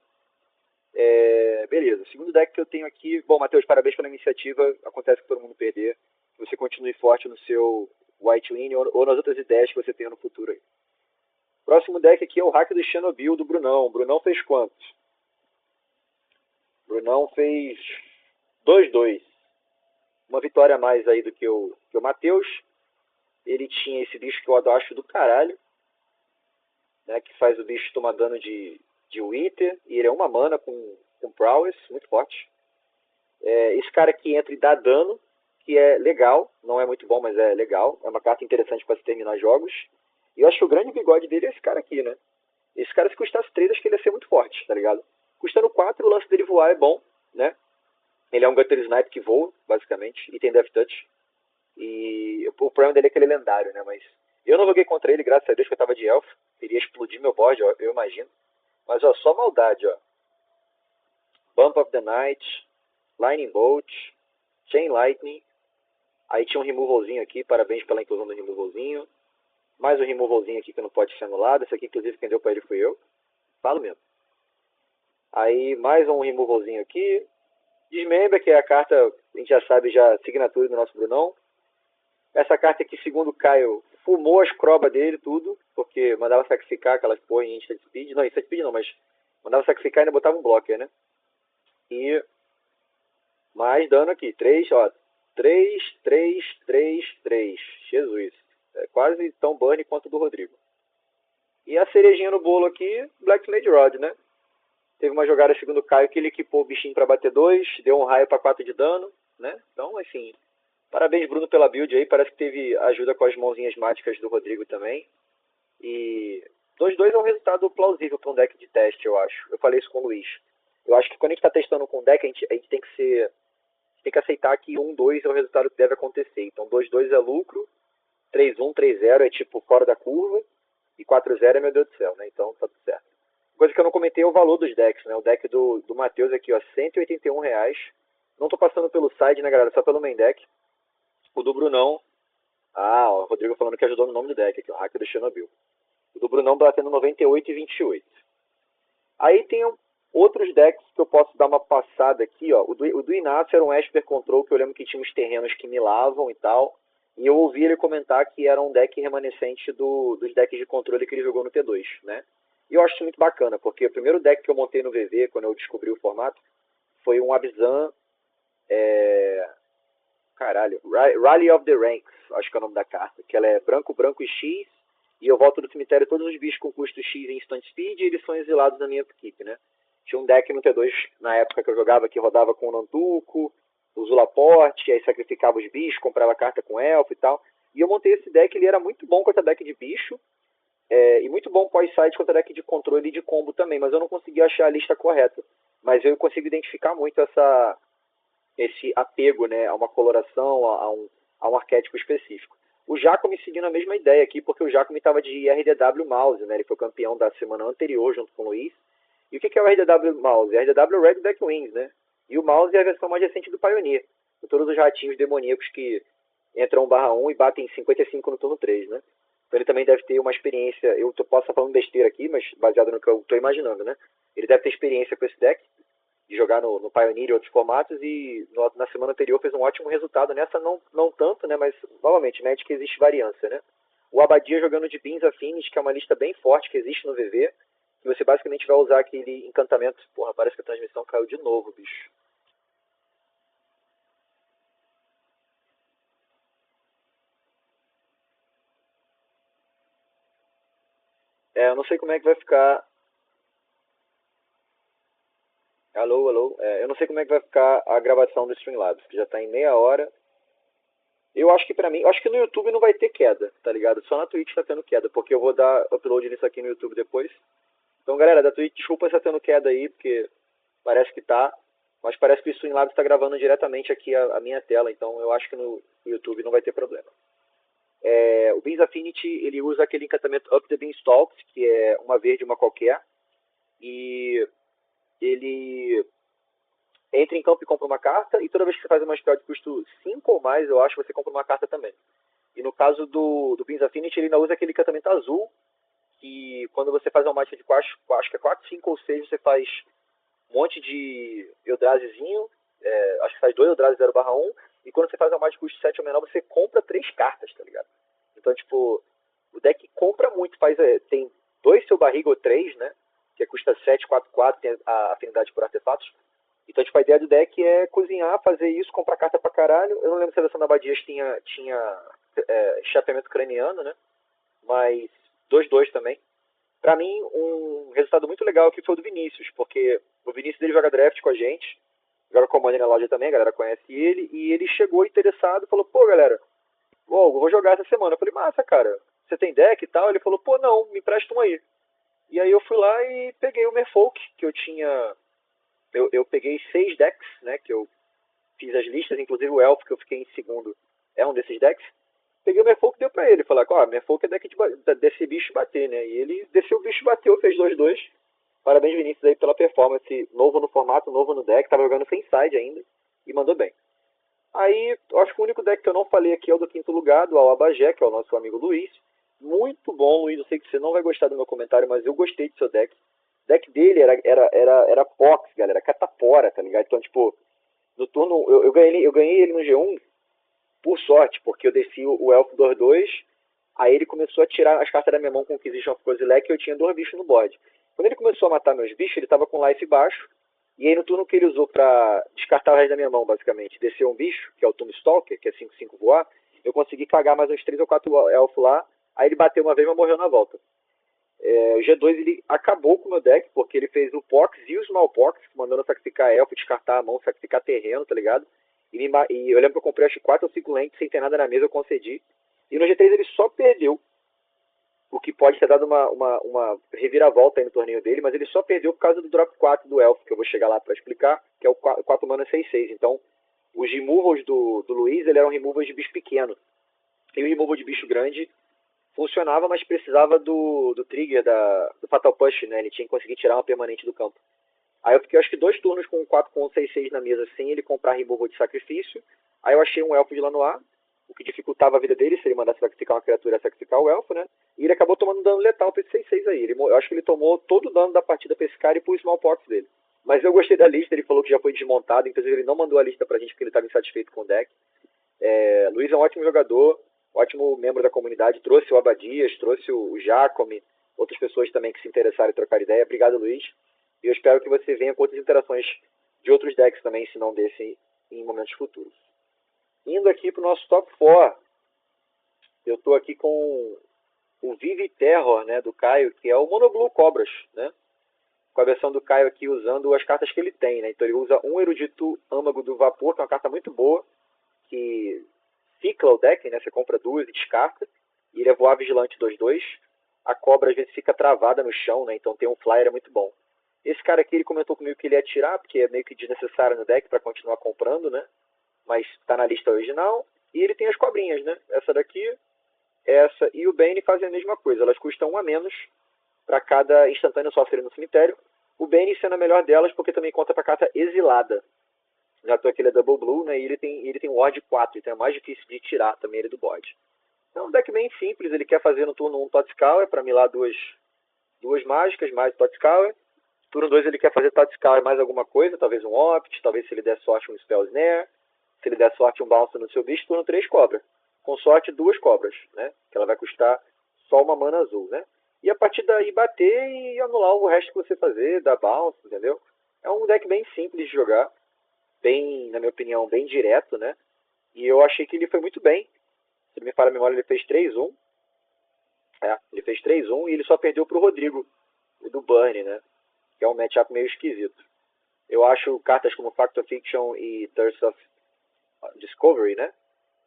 [SPEAKER 1] Beleza, segundo deck que eu tenho aqui. Bom, Matheus, parabéns pela iniciativa. Acontece que todo mundo perder. Que você continue forte no seu White Win ou nas outras ideias que você tenha no futuro aí. Próximo deck aqui é o Hack do Chernobyl do Brunão. O Brunão fez quantos? Brunão fez 2-2. Uma vitória a mais aí do que o Matheus. Ele tinha esse bicho que eu acho do caralho, né, que faz o bicho tomar dano de Wither, e ele é uma mana com prowess, muito forte. Esse cara aqui entra e dá dano, que é legal, não é muito bom, mas é legal. É uma carta interessante para se terminar jogos. E eu acho que o grande bigode dele é esse cara aqui, né? Esse cara, se custasse 3, acho que ele ia ser muito forte, tá ligado? Custando 4, o lance dele voar é bom, né? Ele é um Gutter Snipe que voa, basicamente, e tem Death Touch. E o problema dele é que ele é lendário, né? Mas eu não joguei contra ele, graças a Deus, que eu tava de elfo. Iria explodir meu board, ó, eu imagino. Mas, ó, só maldade, ó. Bump of the Night, Lightning Bolt, Chain Lightning. Aí tinha um removalzinho aqui, parabéns pela inclusão do removalzinho. Mais um removalzinho aqui que não pode ser anulado. Esse aqui, inclusive, quem deu pra ele foi eu. Falo mesmo. Aí, mais um removalzinho aqui. Desmembra, que é a carta, a gente já sabe, já assinatura do nosso Brunão. Essa carta aqui, segundo o Caio, fumou as crobas dele, tudo, porque mandava sacrificar aquelas porra em instant speed. Não, instant speed não, mas mandava sacrificar e ainda botava um blocker, né? E mais dano aqui. 3, ó. 3, 3, 3, 3. Jesus. É quase tão burn quanto o do Rodrigo. E a cerejinha no bolo aqui, Blackblade Rod, né? Teve uma jogada segundo o Caio que ele equipou o bichinho pra bater 2, deu um raio pra 4 de dano, né? Então, assim, parabéns, Bruno, pela build aí. Parece que teve ajuda com as mãozinhas mágicas do Rodrigo também. E 2-2 é um resultado plausível para um deck de teste, eu acho. Eu falei isso com o Luiz. Eu acho que quando a gente está testando com um deck, a gente tem que aceitar que 1-2 é o resultado que deve acontecer. Então 2-2 é lucro, 3-1, 3-0 é tipo fora da curva, e 4-0 é meu Deus do céu, né? Então tá tudo certo. Coisa que eu não comentei é o valor dos decks, né? O deck do Matheus aqui, ó, R$181. Não tô passando pelo side, né, galera? Só pelo main deck. O do Brunão. Ah, ó, o Rodrigo falando que ajudou no nome do deck aqui, o Hack do Chernobyl. O do Brunão batendo 98 e 28. Aí tem outros decks que eu posso dar uma passada aqui, ó. O do Inácio era um Esper Control, que eu lembro que tinha uns terrenos que milavam e tal. E eu ouvi ele comentar que era um deck remanescente dos decks de controle que ele jogou no T2, né? E eu acho isso muito bacana, porque o primeiro deck que eu montei no VV, quando eu descobri o formato, foi um Abzan, Rally of the Ranks, acho que é o nome da carta, que ela é branco, branco e X, e eu volto do cemitério todos os bichos com custo X em instant speed, e eles são exilados na minha equipe, né? Tinha um deck no T2, na época que eu jogava, que rodava com o Nantuco, o Zulaporte, aí sacrificava os bichos, comprava carta com elfo e tal, e eu montei esse deck, ele era muito bom contra deck de bicho, e muito bom pós-side contra deck de controle e de combo também, mas eu não consegui achar a lista correta. Mas eu consigo identificar muito esse apego, né, a uma coloração, a um arquétipo específico. O Jaco me seguindo a mesma ideia aqui, porque o Jaco me estava de RDW Mouse, né, ele foi campeão da semana anterior junto com o Luiz. E o que é o RDW Mouse? RDW Red Deck Wings, né? E o Mouse é a versão mais recente do Pioneer, com todos os ratinhos demoníacos que entram 1/1 e batem 55 no turno 3, né? Então ele também deve ter uma experiência, eu posso estar falando besteira aqui, mas baseado no que eu estou imaginando, né? Ele deve ter experiência com esse deck, de jogar no Pioneer e outros formatos, e na semana anterior fez um ótimo resultado. Nessa não tanto, né? Mas, novamente, Magic existe variância, né? O Abadia jogando de Beans Affinities, que é uma lista bem forte que existe no VV, que você basicamente vai usar aquele encantamento. Porra, parece que a transmissão caiu de novo, bicho. Eu não sei como é que vai ficar. Alô, alô. Eu não sei como é que vai ficar a gravação do Streamlabs, que já está em meia hora. Eu acho que pra mim, eu acho que no YouTube não vai ter queda, tá ligado? Só na Twitch tá tendo queda, porque eu vou dar upload nisso aqui no YouTube depois. Então, galera, da Twitch, desculpa se tá tendo queda aí, porque parece que tá. Mas parece que o Streamlabs está gravando diretamente aqui a minha tela, então eu acho que no YouTube não vai ter problema. O Beans Affinity, ele usa aquele encantamento Up the Beanstalks, que é uma verde e uma qualquer, e ele entra em campo e compra uma carta, e toda vez que você faz uma spell de custo 5 ou mais, eu acho, você compra uma carta também. E no caso do Beans Affinity, ele ainda usa aquele encantamento azul, que quando você faz uma match de acho que é 4, 5 ou 6, você faz um monte de Eldrazizinho, acho que faz 2 Eldrazi 0/1, e quando você faz uma match de custo 7 ou menor, você compra 3 cartas, tá ligado? Então, tipo, o deck compra muito, tem 2 seu barriga ou 3, né? Que custa 7, 4, 4, tem a afinidade por artefatos. Então, tipo, a ideia do deck é cozinhar, fazer isso, comprar carta pra caralho. Eu não lembro se a versão da Abadias tinha chapeamento craniano, né? Mas 2/2 também. Pra mim, um resultado muito legal aqui foi o do Vinícius, porque o Vinícius dele joga draft com a gente, joga Commander na loja também, a galera conhece ele, e ele chegou interessado e falou, pô, galera, vou jogar essa semana. Eu falei, massa, cara, você tem deck e tal? Ele falou, pô, não, me empresta um aí. E aí eu fui lá e peguei o Merfolk, que eu tinha... Eu peguei 6 decks, né, que eu fiz as listas, inclusive o Elfo, que eu fiquei em segundo, é um desses decks. Peguei o Merfolk e deu pra ele. Falei, ó, Merfolk é deck desse bicho bater, né? E ele desceu o bicho, bateu, fez 2/2. Parabéns, Vinícius, aí pela performance. Novo no formato, novo no deck. Tava jogando sem side ainda. E mandou bem. Aí, eu acho que o único deck que eu não falei aqui é o do quinto lugar, do Alabajé, que é o nosso amigo Luiz. Muito bom, Luiz. Eu sei que você não vai gostar do meu comentário, mas eu gostei do seu deck. O deck dele era Pox, galera. Catapora, tá ligado? Então, tipo, no turno... Eu ganhei ele no G1 por sorte, porque eu desci o Elfo 2/2, aí ele começou a tirar as cartas da minha mão com o Inquisition of Kozilek e eu tinha 2 bichos no board. Quando ele começou a matar meus bichos, ele tava com life baixo, e aí no turno que ele usou pra descartar o resto da minha mão, basicamente, desceu um bicho, que é o Tombstalker, que é 5/5 voar, eu consegui cagar mais uns 3 ou 4 elfos lá, aí ele bateu uma vez, mas morreu na volta. O G2 ele acabou com o meu deck, porque ele fez o Pox e o Smallpox, mandando sacrificar elfo, descartar a mão, sacrificar terreno, tá ligado? E eu lembro que eu comprei acho que 4 ou 5 lentes sem ter nada na mesa, eu concedi. E no G3 ele só perdeu, o que pode ter dado uma reviravolta aí no torneio dele, mas ele só perdeu por causa do drop 4 do Elfo, que eu vou chegar lá pra explicar, que é o 4 mana 6/6. Então, os removals do Luiz, ele eram removals de bicho pequeno. E o removal de bicho grande funcionava, mas precisava do trigger do Fatal Push, né? Ele tinha que conseguir tirar uma permanente do campo. Aí eu fiquei acho que 2 turnos com 4 com 6/6 na mesa sem ele comprar removal de sacrifício. Aí eu achei um elfo de Lanoir, o que dificultava a vida dele, se ele mandasse sacrificar uma criatura, sacrificar o elfo, né? E ele acabou tomando dano letal pra esse 6/6 aí. Eu acho que ele tomou todo o dano da partida pra esse cara e pro Smallpox dele. Mas eu gostei da lista, ele falou que já foi desmontado, inclusive ele não mandou a lista pra gente porque ele estava insatisfeito com o deck. Luiz é um ótimo jogador, ótimo membro da comunidade, trouxe o Abadias, trouxe o Jacome, outras pessoas também que se interessaram em trocar ideia. Obrigado, Luiz. E eu espero que você venha com outras interações de outros decks também, se não desse, em momentos futuros. Indo aqui para o nosso top 4, eu estou aqui com o Vive Terror, né, do Caio, que é o Monoblue Cobras, né? Com a versão do Caio aqui usando as cartas que ele tem, né? Então ele usa um Erudito Âmago do Vapor, que é uma carta muito boa, que cicla o deck, né? Você compra 2 e descarta. E ele é voar vigilante 2/2. A cobra às vezes fica travada no chão, né? Então tem um flyer, é muito bom. Esse cara aqui, ele comentou comigo que ele ia tirar, porque é meio que desnecessário no deck para continuar comprando, né? Mas tá na lista original. E ele tem as cobrinhas, né? Essa daqui, essa e o Bane fazem a mesma coisa. Elas custam 1 a menos para cada instantâneo sofrer no cemitério. O Bane sendo a melhor delas, porque também conta para carta exilada. Já tô aqui, ele é Double Blue, né? E ele tem Ward 4, então é mais difícil de tirar também ele do board. Então é um deck bem simples, ele quer fazer no turno 1 Totscour, para milar duas mágicas, mais Totscour. Turno 2 ele quer fazer Totscour mais alguma coisa, talvez um Opt, talvez se ele der sorte um Spell Snare, se ele der sorte um Bounce no seu bicho, turno 3 cobra. Com sorte 2 cobras, né? Que ela vai custar só 1 mana azul, né? E a partir daí bater e anular o resto que você fazer, dar Bounce, entendeu? É um deck bem simples de jogar, bem, na minha opinião, bem direto, né? E eu achei que ele foi muito bem. Se não me falha a memória, ele fez 3/1. Ele fez 3/1 e ele só perdeu pro Rodrigo, do Burn, né? Que é um matchup meio esquisito. Eu acho cartas como Fact of Fiction e Thirst of Discovery, né?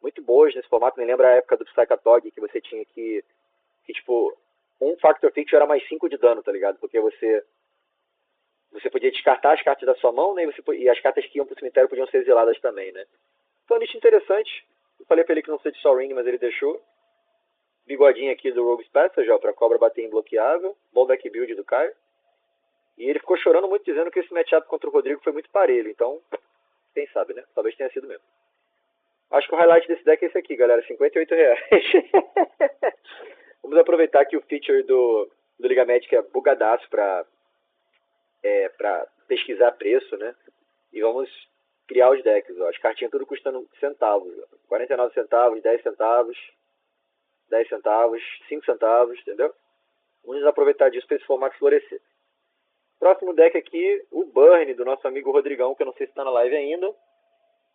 [SPEAKER 1] muito boas nesse formato. Me lembra a época do Psychotog, que você tinha que tipo, um Factor Fiction era mais 5 de dano, tá ligado? Porque você podia descartar as cartas da sua mão, né? E as cartas que iam pro cemitério podiam ser exiladas também, né? Então, lista interessante. Eu falei pra ele que não seja de Sol Ring, mas ele deixou. Bigodinho aqui do Rogue's Passage, ó, pra cobra bater imbloqueável. Bom deck build do Caio. E ele ficou chorando muito, dizendo que esse matchup contra o Rodrigo foi muito parelho. Então, quem sabe, né? Talvez tenha sido mesmo. Acho que o highlight desse deck é esse aqui, galera. R$58. Vamos aproveitar que o feature do Liga Magic é bugadaço pra pesquisar preço, né? E vamos criar os decks, ó. As cartinhas tudo custando centavos, ó. 49 centavos, 10 centavos, 10 centavos, 5 centavos, entendeu? Vamos aproveitar disso para esse formato florescer. Próximo deck aqui, o Burn, do nosso amigo Rodrigão, que eu não sei se está na live ainda.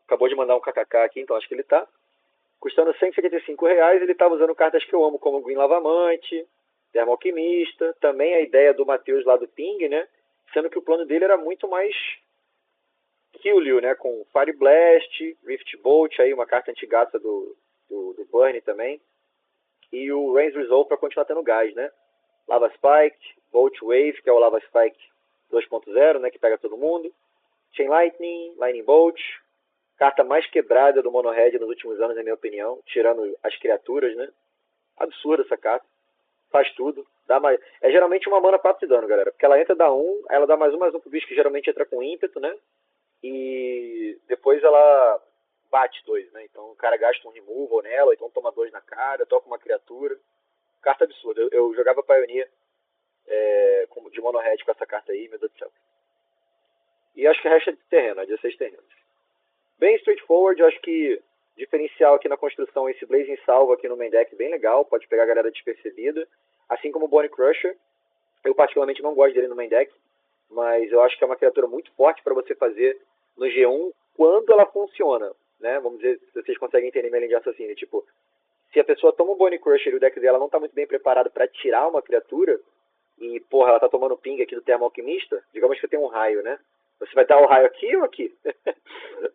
[SPEAKER 1] Acabou de mandar um kkk aqui, então acho que ele tá. Custando R$175, ele estava usando cartas que eu amo, como Green Lavamante, Termo Alquimista, também a ideia do Matheus lá do Ping, né? Sendo que o plano dele era muito mais Killiu, né? Com Fire Blast, Rift Bolt, aí uma carta antigaça do Burn também. E o Rain's Resolve para continuar tendo gás, né? Lava Spike, Bolt Wave, que é o Lava Spike 2.0, né? Que pega todo mundo. Chain Lightning, Lightning Bolt. Carta mais quebrada do Mono Red nos últimos anos, na minha opinião. Tirando as criaturas, né? Absurda essa carta. Faz tudo. Dá mais... É geralmente uma mana 4 de dano, galera. Porque ela entra, dá 1, ela dá mais um pro bicho que geralmente entra com ímpeto, né? E depois ela bate 2, né? Então o cara gasta um removal nela, então toma 2 na cara, toca uma criatura. Carta absurda. Eu jogava Pioneer de Mono Red com essa carta aí, meu Deus do céu. E acho que resta de terreno, 16 terrenos. Bem straightforward, eu acho que diferencial aqui na construção, esse Blazing Salvo aqui no main deck, bem legal, pode pegar a galera despercebida. Assim como o Bone Crusher, eu particularmente não gosto dele no main deck, mas eu acho que é uma criatura muito forte para você fazer no G1 quando ela funciona, né? Vamos dizer, se vocês conseguem entender minha linha de raciocínio, tipo, se a pessoa toma um Bone Crusher e o deck dela não tá muito bem preparado para tirar uma criatura, e porra, ela tá tomando ping aqui do Termo Alquimista, digamos que tem um raio, né? Você vai dar o raio aqui ou aqui?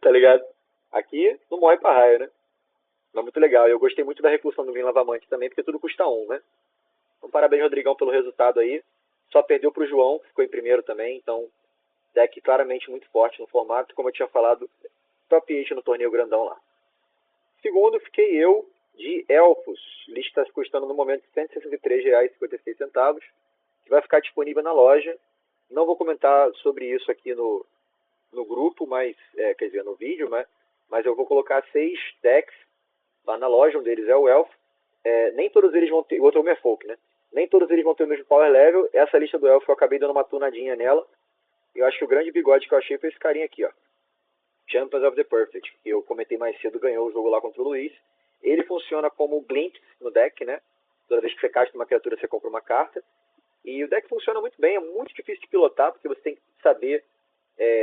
[SPEAKER 1] Tá ligado? Aqui não morre pra raio, né? Mas muito legal. Eu gostei muito da repulsão do Green Lavamante também, porque tudo custa 1, né? Então parabéns, Rodrigão, pelo resultado aí. Só perdeu pro João, que ficou em primeiro também. Então, deck claramente muito forte no formato. Como eu tinha falado, top 8 no torneio grandão lá. Segundo, fiquei eu de Elfos. Lista custando no momento R$163,56. Que vai ficar disponível na loja. Não vou comentar sobre isso aqui no grupo, mas quer dizer, no vídeo, mas eu vou colocar 6 decks lá na loja, um deles é o Elf. Nem todos eles vão ter, o outro é o Merfolk, né? Nem todos eles vão ter o mesmo power level. Essa lista do Elf eu acabei dando uma tunadinha nela. Eu acho que o grande bigode que eu achei foi esse carinha aqui, ó. Champions of the Perfect, que eu comentei mais cedo, ganhou o jogo lá contra o Luiz. Ele funciona como Glint no deck, né? Toda vez que você casta uma criatura, você compra uma carta. E o deck funciona muito bem, é muito difícil de pilotar, porque você tem que saber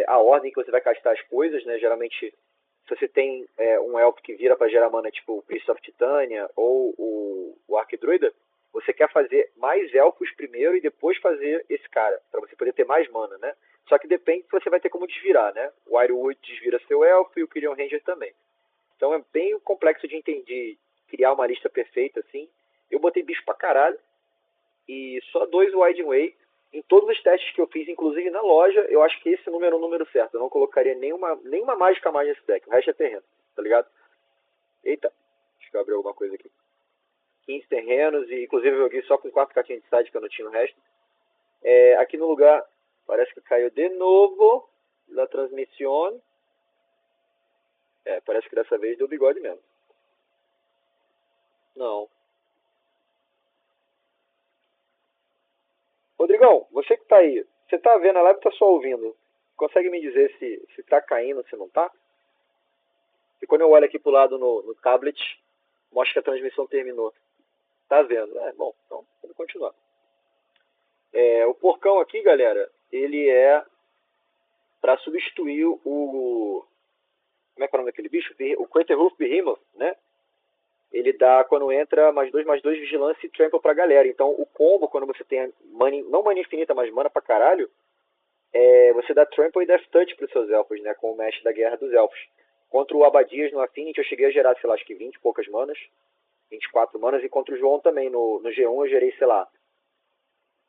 [SPEAKER 1] a ordem que você vai castar as coisas, né? Geralmente, se você tem um elfo que vira para gerar mana, tipo o Priest of Titania ou o Arquidruida, você quer fazer mais elfos primeiro e depois fazer esse cara, para você poder ter mais mana, né? Só que depende se você vai ter como desvirar, né? O Ironwood desvira seu elfo e o Kyrian Ranger também. Então é bem complexo de entender, criar uma lista perfeita, assim. Eu botei bicho pra caralho, e só 2 Wide Way. Em todos os testes que eu fiz, inclusive na loja, eu acho que esse número é o número certo. Eu não colocaria nenhuma mágica mais nesse deck. O resto é terreno, tá ligado? Eita, deixa eu abrir alguma coisa aqui. 15 terrenos, e inclusive eu joguei só com 4 cartinhas de side, que eu não tinha o resto. Aqui no lugar, parece que caiu de novo na transmissão. Parece que dessa vez deu bigode mesmo. Não. Rodrigão, você que tá aí, você tá vendo a live ou tá só ouvindo? Consegue me dizer se tá caindo, se não tá? E quando eu olho aqui pro lado no tablet, mostra que a transmissão terminou. Tá vendo? Bom, então vamos continuar. O porcão aqui, galera, ele é para substituir o... Como é que é o nome daquele bicho? O Craterhoof Behemoth, né? Ele dá, quando entra, +2/+2 vigilância e trample pra galera. Então, o combo, quando você tem não mana infinita, mas mana pra caralho, você dá trample e death touch pros seus elfos, né? Com o mesh da Guerra dos Elfos. Contra o Abadias no Affinity eu cheguei a gerar, sei lá, acho que 20 e poucas manas. 24 manas. E contra o João também, no G1 eu gerei, sei lá,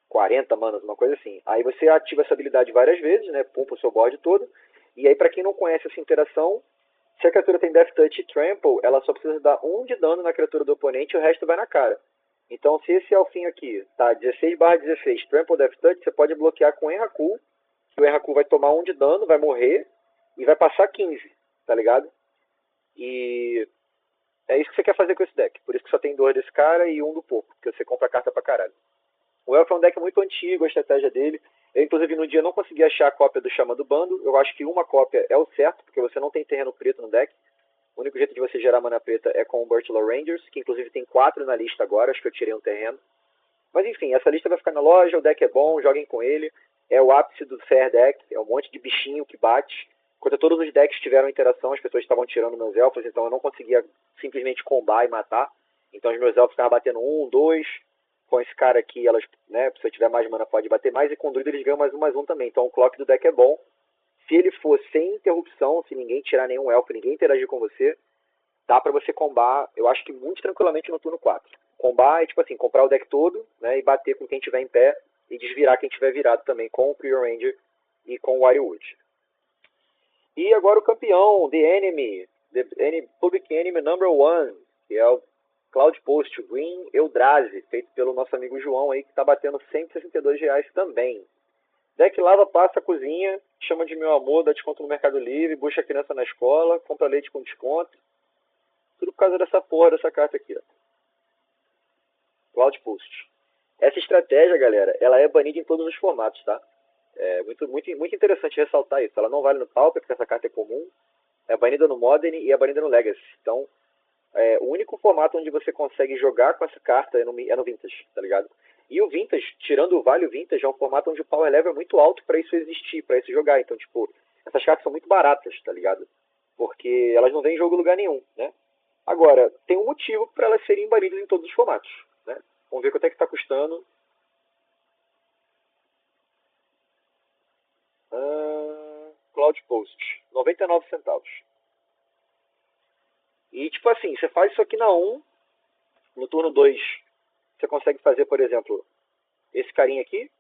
[SPEAKER 1] 40 manas, uma coisa assim. Aí você ativa essa habilidade várias vezes, né? Pumpa o seu board todo. E aí, pra quem não conhece essa interação, se a criatura tem Death Touch e Trample, ela só precisa dar 1 de dano na criatura do oponente e o resto vai na cara. Então, se esse elfinho aqui tá 16/16, Trample Death Touch, você pode bloquear com Enraku, que o Enraku vai tomar 1 de dano, vai morrer e vai passar 15, tá ligado? E é isso que você quer fazer com esse deck. Por isso que só tem 2 desse cara e 1 do Poco, porque você compra carta pra caralho. O Elf é um deck muito antigo, a estratégia dele. Eu, inclusive, no dia não consegui achar a cópia do Xamã do Bando. Eu acho que uma cópia é o certo, porque você não tem terreno preto no deck. O único jeito de você gerar mana preta é com o Birtlaw Rangers, que inclusive tem 4 na lista agora, acho que eu tirei um terreno. Mas enfim, essa lista vai ficar na loja, o deck é bom, joguem com ele. É o ápice do Fair Deck, é um monte de bichinho que bate. Quando todos os decks tiveram interação, as pessoas estavam tirando meus elfos, então eu não conseguia simplesmente combar e matar. Então os meus elfos estavam batendo 1, 2. Com esse cara aqui, elas, né, se eu tiver mais mana pode bater mais, e com o druida eles ganham mais um também. Então o clock do deck é bom. Se ele for sem interrupção, se ninguém tirar nenhum elfo, ninguém interagir com você, dá pra você combar, eu acho que muito tranquilamente no turno 4. Combar é tipo assim, comprar o deck todo, né, e bater com quem tiver em pé e desvirar quem tiver virado também, com o Prior Ranger e com o Wirewood. E agora o campeão, The Public Enemy Number 1, que é o Cloud Post Green Eldrazi, feito pelo nosso amigo João aí, que tá batendo R$162 também. Deck lava, passa, cozinha, chama de meu amor, dá desconto no Mercado Livre, busca a criança na escola, compra leite com desconto. Tudo por causa dessa porra dessa carta aqui, ó. Cloud Post. Essa estratégia, galera, ela é banida em todos os formatos, tá? É muito interessante ressaltar isso. Ela não vale no Pauper, porque essa carta é comum. É banida no Modern e é banida no Legacy. Então, o único formato onde você consegue jogar com essa carta é no Vintage, tá ligado? E o Vintage, tirando o Vale, o Vintage é um formato onde o power level é muito alto pra isso existir, pra isso jogar. Então, tipo, essas cartas são muito baratas, tá ligado? Porque elas não vêm em jogo em lugar nenhum, né? Agora, tem um motivo para elas serem banidas em todos os formatos, né? Vamos ver quanto é que tá custando. Cloud Post, 99 centavos. E tipo assim, você faz isso aqui na 1, no turno 2 você consegue fazer, por exemplo, esse carinha aqui,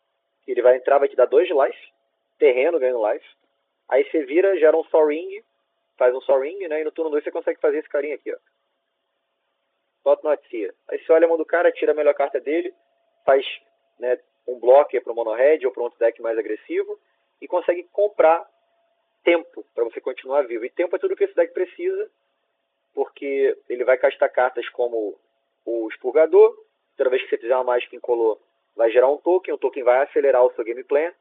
[SPEAKER 1] que ele vai entrar, vai te dar 2 de life, terreno ganhando life. Aí você vira, gera um Sol Ring, faz um Sol Ring, né? E no turno 2 você consegue fazer esse carinha aqui, ó. Tot Not Here. Aí você olha a mão do cara, tira a melhor carta dele, faz, né, um blocker para o Mono Red ou para um outro deck mais agressivo e consegue comprar tempo para você continuar vivo. E tempo é tudo que esse deck precisa, porque ele vai castar cartas como o Expurgador. Toda vez que você fizer uma mágica incolor, vai gerar um token, o token vai acelerar o seu game plan,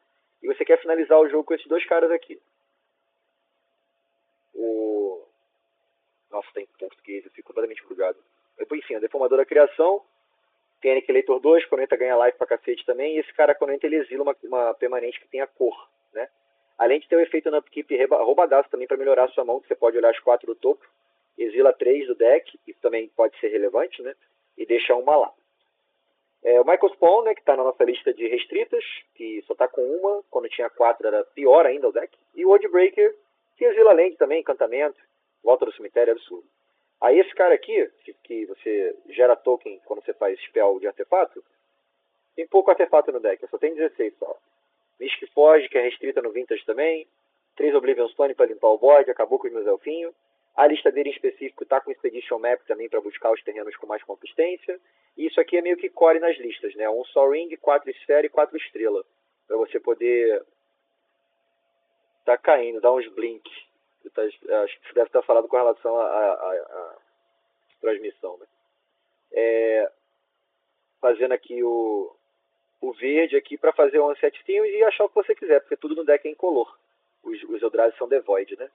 [SPEAKER 1] e você quer finalizar o jogo com esses 2 caras aqui. Nossa, tem português, eu fico completamente bugado. Enfim, a Deformadora Criação, tem Aniquilator 2, quando entra ganha life pra cacete também, e esse cara quando entra ele exila uma permanente que tem a cor, né? Além de ter o efeito no upkeep roubadaço também para melhorar a sua mão, que você pode olhar as 4 do topo, exila 3 do deck, isso também pode ser relevante, né? E deixa uma lá. O Michael Spawn, né, que está na nossa lista de restritas, que só está com uma, quando tinha 4 era pior ainda o deck. E o Oathbreaker, que exila land também, encantamento, volta do cemitério, é absurdo. Aí esse cara aqui, que você gera token quando você faz spell de artefato, tem pouco artefato no deck, só tem 16 só. Mystic Forge, que é restrita no Vintage também, 3 Oblivion Stone para limpar o board, acabou com os meus elfinhos. A lista dele em específico está com Expedition Map também para buscar os terrenos com mais consistência. E isso aqui é meio que core nas listas, né? Um Sol Ring, 4 esfera e 4 estrela. Para você poder tá caindo, dar uns blink. Acho que você deve estar falando com relação à transmissão, né? Fazendo aqui o verde aqui para fazer um set themes e achar o que você quiser, porque tudo no deck é incolor. Os Eldrazi são devoid, né?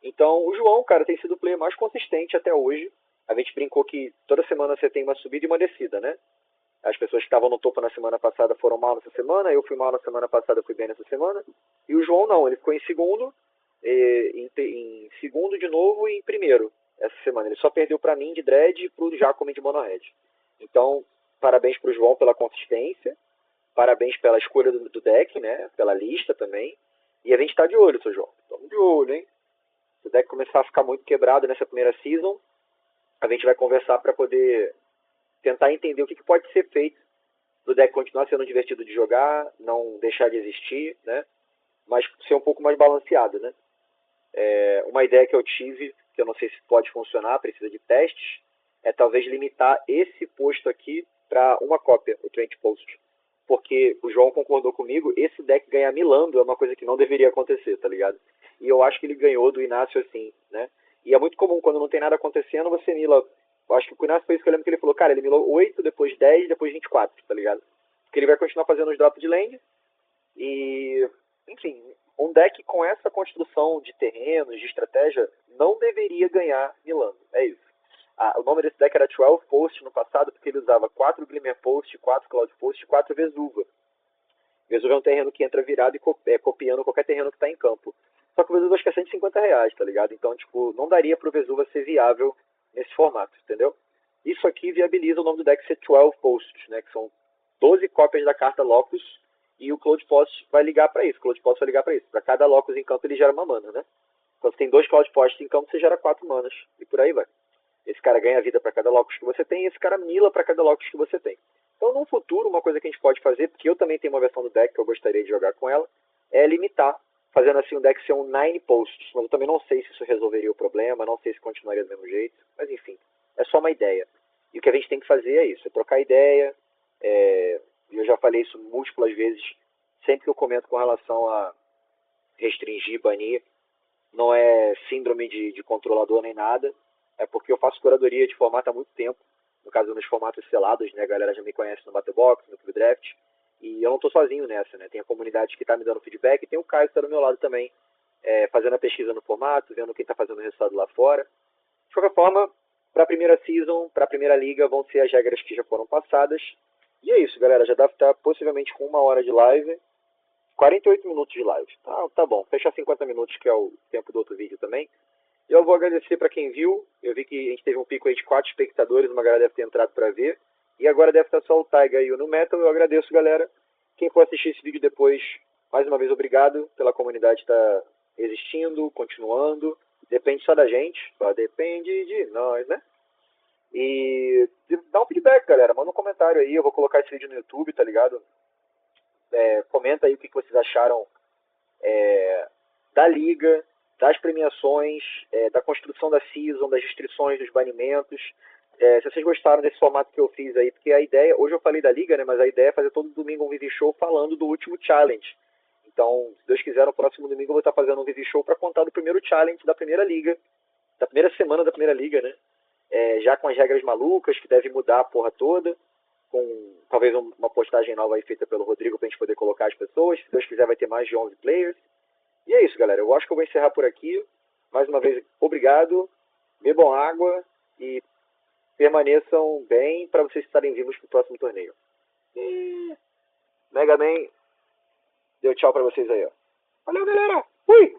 [SPEAKER 1] Então, o João, cara, tem sido o player mais consistente até hoje. A gente brincou que toda semana você tem uma subida e uma descida, né? As pessoas que estavam no topo na semana passada foram mal nessa semana, eu fui mal na semana passada, fui bem nessa semana. E o João não, ele ficou em segundo, em segundo de novo e em primeiro essa semana. Ele só perdeu para mim de Dread e pro Jacome de Mono Red. Então, parabéns pro João pela consistência, parabéns pela escolha do deck, né? Pela lista também. E a gente tá de olho, seu João. Estamos de olho, hein? Se o deck começar a ficar muito quebrado nessa primeira season, a gente vai conversar para poder tentar entender o que pode ser feito do deck continuar sendo divertido de jogar, não deixar de existir, né? Mas ser um pouco mais balanceado, né? Uma ideia que eu tive, que eu não sei se pode funcionar, precisa de testes, é talvez limitar esse posto aqui para uma cópia, o Trent Post. Porque o João concordou comigo, esse deck ganhar milando é uma coisa que não deveria acontecer, tá ligado? E eu acho que ele ganhou do Inácio assim, né? E é muito comum, quando não tem nada acontecendo, você mila. Eu acho que o Inácio foi isso que eu lembro que ele falou, cara, ele milou 8, depois 10, depois 24, tá ligado? Porque ele vai continuar fazendo os drops de land. E, enfim, um deck com essa construção de terrenos, de estratégia, não deveria ganhar milando. É isso. O nome desse deck era 12 Post no passado, porque ele usava 4 Glimmer Post, 4 Cloud Post e 4 Vesuva. Vesuva é um terreno que entra virado e copiando qualquer terreno que está em campo. Só que o Vesuva acho que é R$150, tá ligado? Então, tipo, não daria pro Vesuva ser viável nesse formato, entendeu? Isso aqui viabiliza o nome do deck ser 12 Posts, né? Que são 12 cópias da carta Locus, e o Cloud Post vai ligar para isso. O Cloud Post vai ligar para isso. Para cada Locus em campo ele gera uma mana, né? Quando você tem 2 Cloud Posts em campo, você gera 4 manas. E por aí vai. Esse cara ganha vida para cada Locus que você tem, e esse cara mila para cada Locus que você tem. Então, no futuro, uma coisa que a gente pode fazer, porque eu também tenho uma versão do deck que eu gostaria de jogar com ela, é limitar, fazendo assim um deck ser um 9 posts. Mas eu também não sei se isso resolveria o problema, não sei se continuaria do mesmo jeito. Mas enfim, é só uma ideia. E o que a gente tem que fazer é isso, é trocar ideia. Eu já falei isso múltiplas vezes, sempre que eu comento com relação a restringir, banir, não é síndrome de controlador nem nada, é porque eu faço curadoria de formato há muito tempo, no caso nos formatos selados, né, a galera já me conhece no Battlebox, no Club Draft, e eu não estou sozinho nessa, né, tem a comunidade que está me dando feedback, e tem o Caio que está do meu lado também, fazendo a pesquisa no formato, vendo quem está fazendo o resultado lá fora. De qualquer forma, para a primeira season, para a primeira liga, vão ser as regras que já foram passadas, e é isso, galera, já deve estar possivelmente com 1 hora de live, 48 minutos de live. Tá bom, fecha 50 minutos, que é o tempo do outro vídeo também. Eu vou agradecer para quem viu. Eu vi que a gente teve um pico aí de 4 espectadores, uma galera deve ter entrado para ver. E agora deve estar só o Taiga e o No Metal. Eu agradeço, galera. Quem for assistir esse vídeo depois, mais uma vez, obrigado pela comunidade estar existindo, continuando. Depende só da gente, só depende de nós, né? E dá um feedback, galera. Manda um comentário aí. Eu vou colocar esse vídeo no YouTube, tá ligado? Comenta aí o que vocês acharam da liga, das premiações, da construção da season, das restrições, dos banimentos. Se vocês gostaram desse formato que eu fiz aí, porque a ideia, hoje eu falei da liga, né, mas a ideia é fazer todo domingo um VV Show falando do último challenge. Então, se Deus quiser, no próximo domingo eu vou estar fazendo um VV Show para contar do primeiro challenge da primeira liga, da primeira semana da primeira liga, né? Já com as regras malucas, que deve mudar a porra toda, com talvez uma postagem nova aí feita pelo Rodrigo pra gente poder colocar as pessoas. Se Deus quiser, vai ter mais de 11 players. E é isso, galera. Eu acho que eu vou encerrar por aqui. Mais uma vez, obrigado. Bebam água e permaneçam bem para vocês estarem vivos pro próximo torneio. E Mega Man deu tchau para vocês aí, ó. Valeu, galera. Fui!